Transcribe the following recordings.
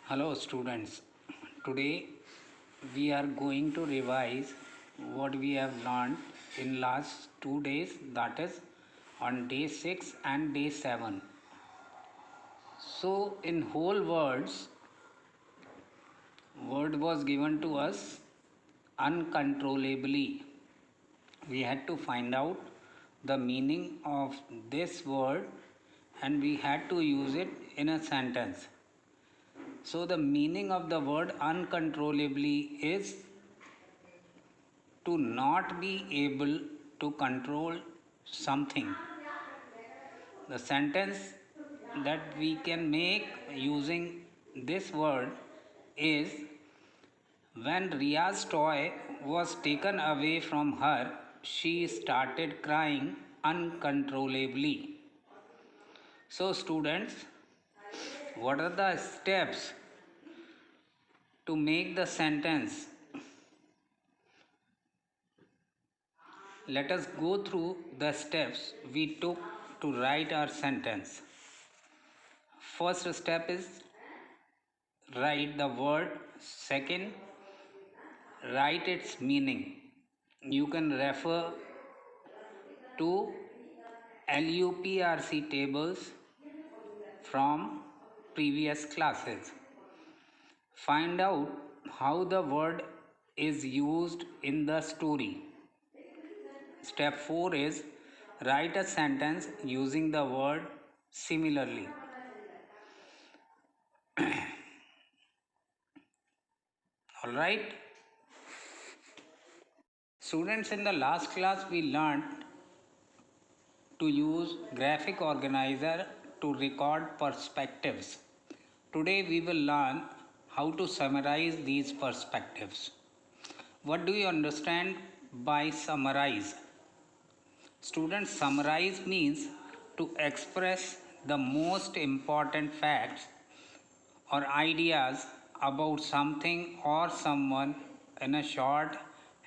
Hello students, today we are going to revise what we have learned in last 2 days, that is on day 6 and day 7. So in whole word was given to us uncontrollably. We had to find out the meaning of this word and we had to use it in a sentence. So the meaning of the word uncontrollably is to not be able to control something. The sentence that we can make using this word is: when Ria's toy was taken away from her, she started crying uncontrollably. So, students, what are the steps to make the sentence? Let us go through the steps we took to write our sentence. First step is write the word. Second, write its meaning. You can refer to LUPRC tables from previous classes. Find out how the word is used in the story. Step 4 is write a sentence using the word similarly. Alright? Students, in the last class we learned to use graphic organizer to record perspectives. Today we will learn how to summarize these perspectives. What do you understand by summarize? Students, summarize means to express the most important facts or ideas about something or someone in a short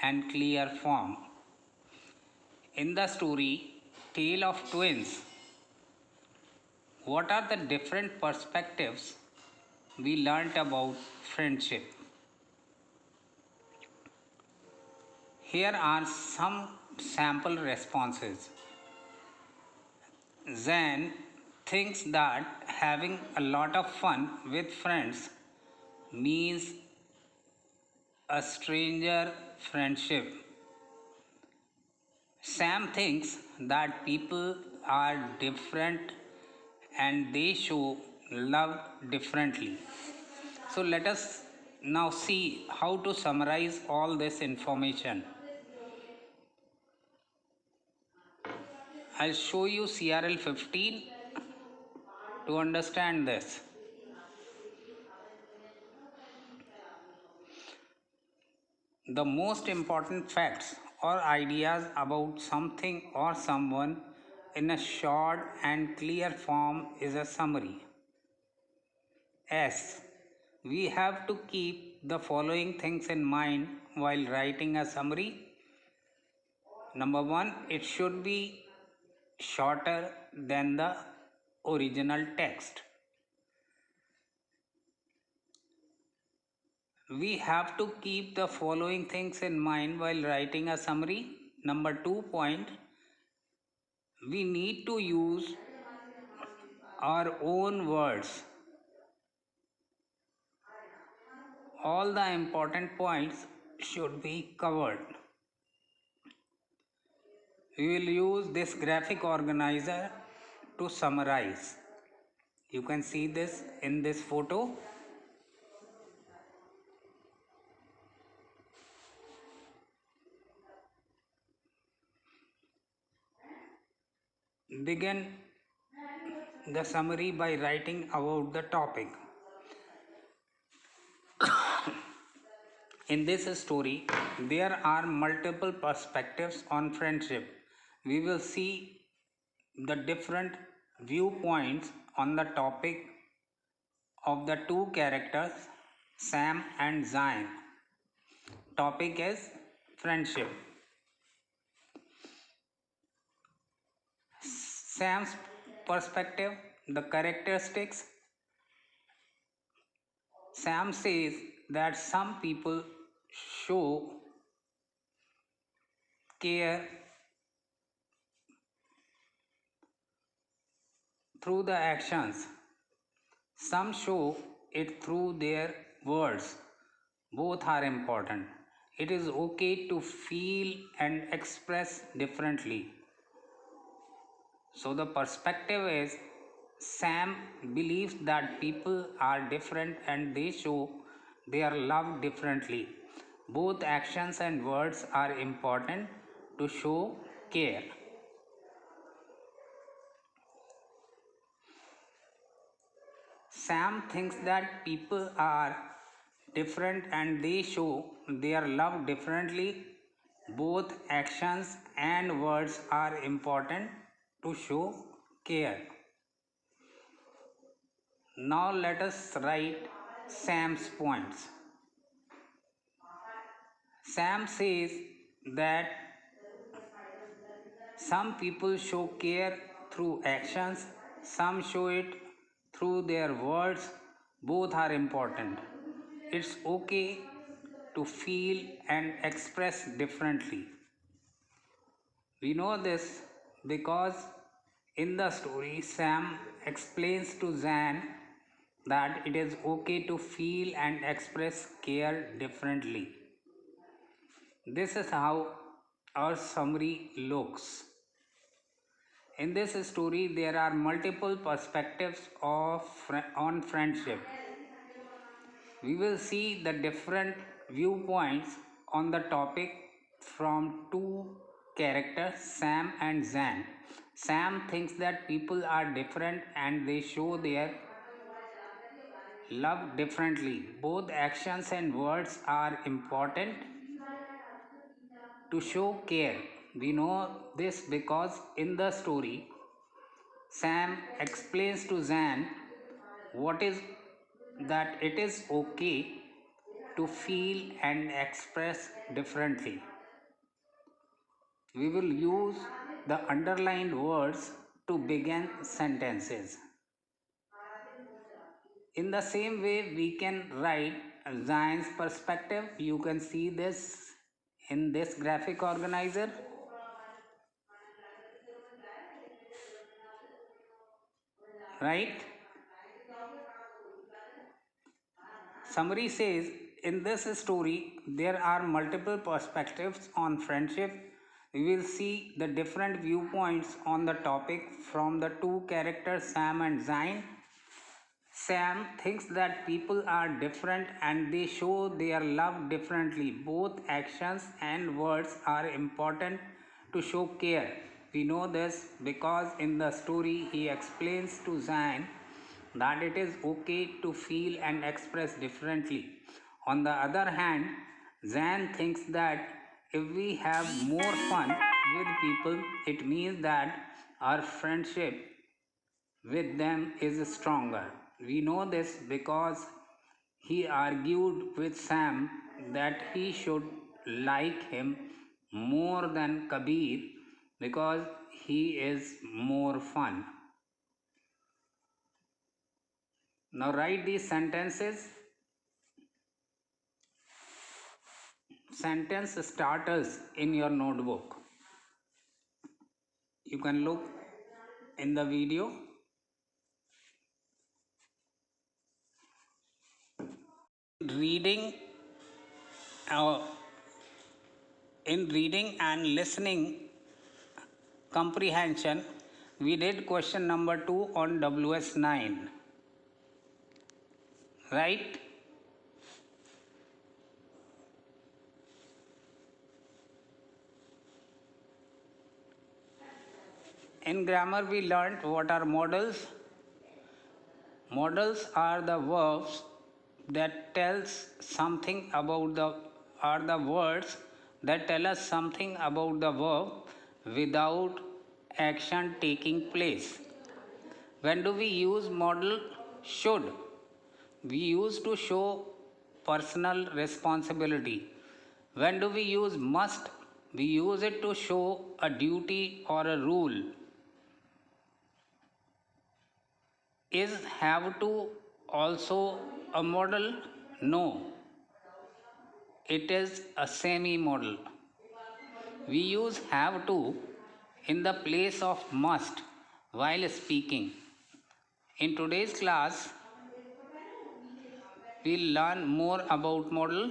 and clear form. In the story Tale of Twins, what are the different perspectives we learnt about friendship? Here are some sample responses. Zen thinks that having a lot of fun with friends means a stranger friendship. Sam thinks that people are different and they show love differently. So let us now see how to summarize all this information. I'll show you CRL 15 to understand this. The most important facts or ideas about something or someone in a short and clear form is a summary. S. We have to keep the following things in mind while writing a summary. Number 1, it should be shorter than the original text. We have to keep the following things in mind while writing a summary. Number 2 point, we need to use our own words. All the important points should be covered. We will use this graphic organizer to summarize. You can see this in this photo. Begin the summary by writing about the topic. In this story, there are multiple perspectives on friendship. We will see the different viewpoints on the topic of the two characters, Sam and Zion. Topic is friendship. Sam's perspective, the characteristics. Sam says that some people show care through the actions, some show it through their words. Both are important. It is okay to feel and express differently. So, the perspective is Sam believes that people are different and they show their love differently. Both actions and words are important to show care. Sam thinks that people are different and they show their love differently. Both actions and words are important to show care. Now let us write Sam's points. Sam says that some people show care through actions, some show it through their words. Both are important. It's okay to feel and express differently. We know this because in the story, Sam explains to Zan that it is okay to feel and express care differently. This is how our summary looks. In this story, there are multiple perspectives on friendship. We will see the different viewpoints on the topic from two characters, Sam and Zan. Sam thinks that people are different and they show their love differently. Both actions and words are important to show care. We know this because in the story, Sam explains to Zan what is that it is okay to feel and express differently. We will use the underlined words to begin sentences. In the same way, we can write Zain's perspective. You can see this in this graphic organizer. Right? Summary says in this story there are multiple perspectives on friendship. We will see the different viewpoints on the topic from the two characters Sam and Zain. Sam thinks that people are different and they show their love differently. Both actions and words are important to show care. We know this because in the story he explains to Zain that it is okay to feel and express differently. On the other hand, Zan thinks that if we have more fun with people, it means that our friendship with them is stronger. We know this because he argued with Sam that he should like him more than Kabir because he is more fun. Now write these sentences. Sentence starters in your notebook. You can look in the video. Reading uh, in reading and listening comprehension, we did question number 2 on WS9. Right? In grammar, we learned what are modals. Modals are the verbs that tells something about the words that tell us something about the verb without action taking place. When do we use modal? Should. We use to show personal responsibility. When do we use must? We use it to show a duty or a rule. Is have to also a modal? No, it is a semi modal. We use have to in the place of must while speaking. In today's class, we'll learn more about modal.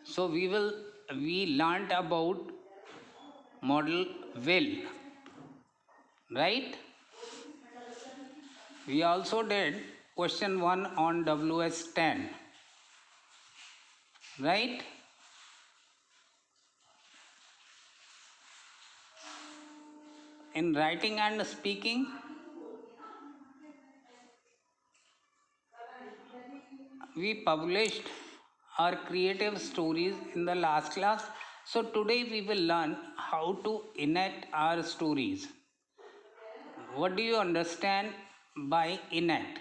So we learned about modal will, right? We also did question 1 on WS10, right? In writing and speaking, we published our creative stories in the last class. So today we will learn how to enact our stories. What do you understand by enact?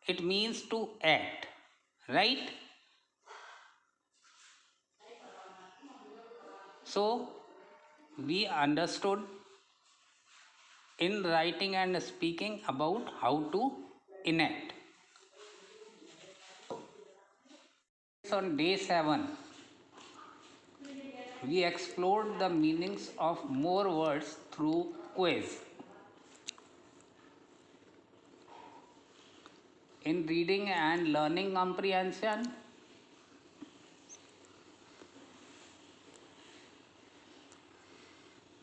It means to act, right? So we understood in writing and speaking about how to enact. On day 7, we explored the meanings of more words through quiz. In reading and learning comprehension,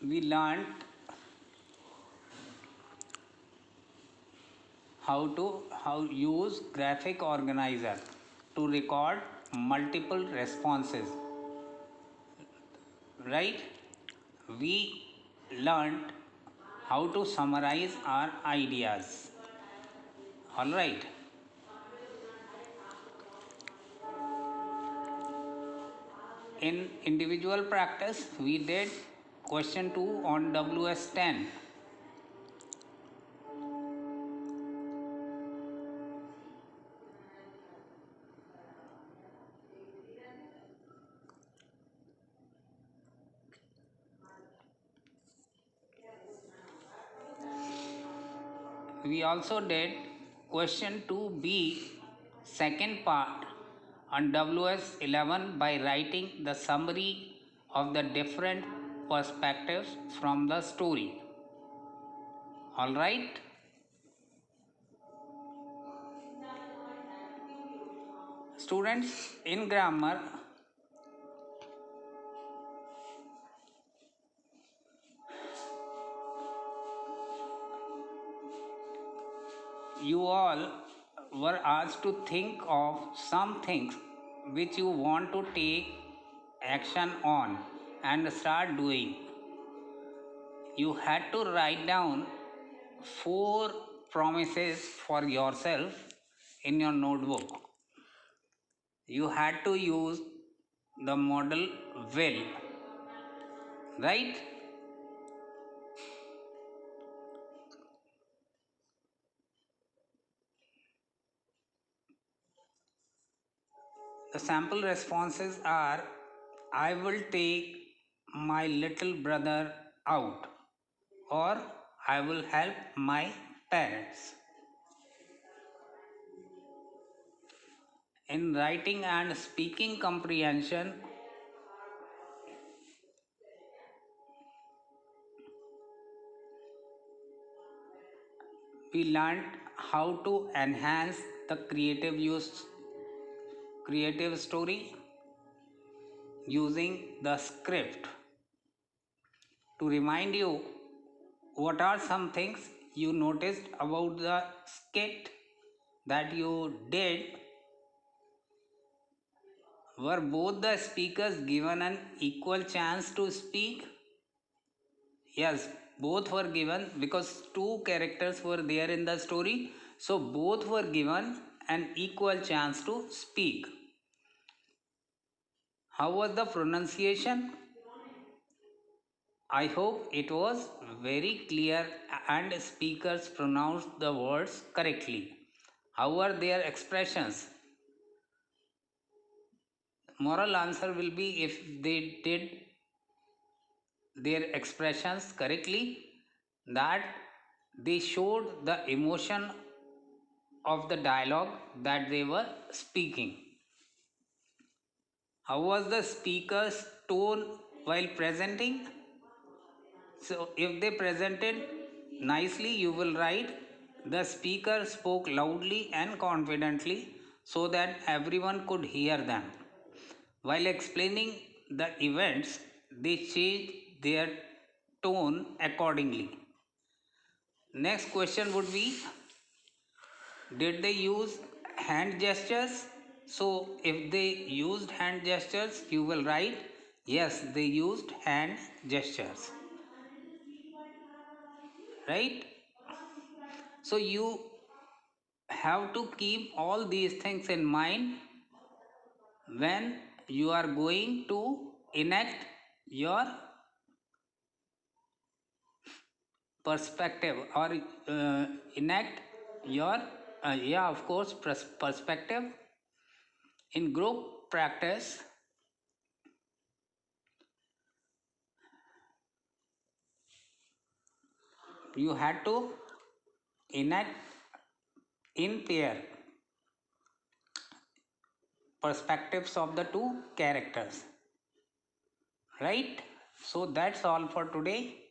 we learned how use graphic organizer to record multiple responses, right? We learned how to summarize our ideas. All right. In individual practice, we did question 2 on WS10. We also did question 2B, second part on WS11 by writing the summary of the different perspectives from the story. All right. Students, in grammar, you all were asked to think of some things which you want to take action on and start doing. You had to write down 4 promises for yourself in your notebook. You had to use the modal will, right? The sample responses are: I will take my little brother out, or I will help my parents. In writing and speaking comprehension, we learned how to enhance the creative story using the script. To remind you, what are some things you noticed about the skit that you did? Were both the speakers given an equal chance to speak? Yes, both were given because 2 characters were there in the story. So both were given an equal chance to speak. How was the pronunciation? I hope it was very clear and speakers pronounced the words correctly. How were their expressions? Moral answer will be if they did their expressions correctly, that they showed the emotion of the dialogue that they were speaking. How was the speaker's tone while presenting? So, if they presented nicely, you will write the speaker spoke loudly and confidently so that everyone could hear them. While explaining the events, they changed their tone accordingly. Next question would be, did they use hand gestures? So, if they used hand gestures, you will write yes, they used hand gestures. Right? So, you have to keep all these things in mind when you are going to enact your perspective or enact your yeah, of course, perspective in group practice. You had to enact in pair perspectives of the two characters, right? So that's all for today.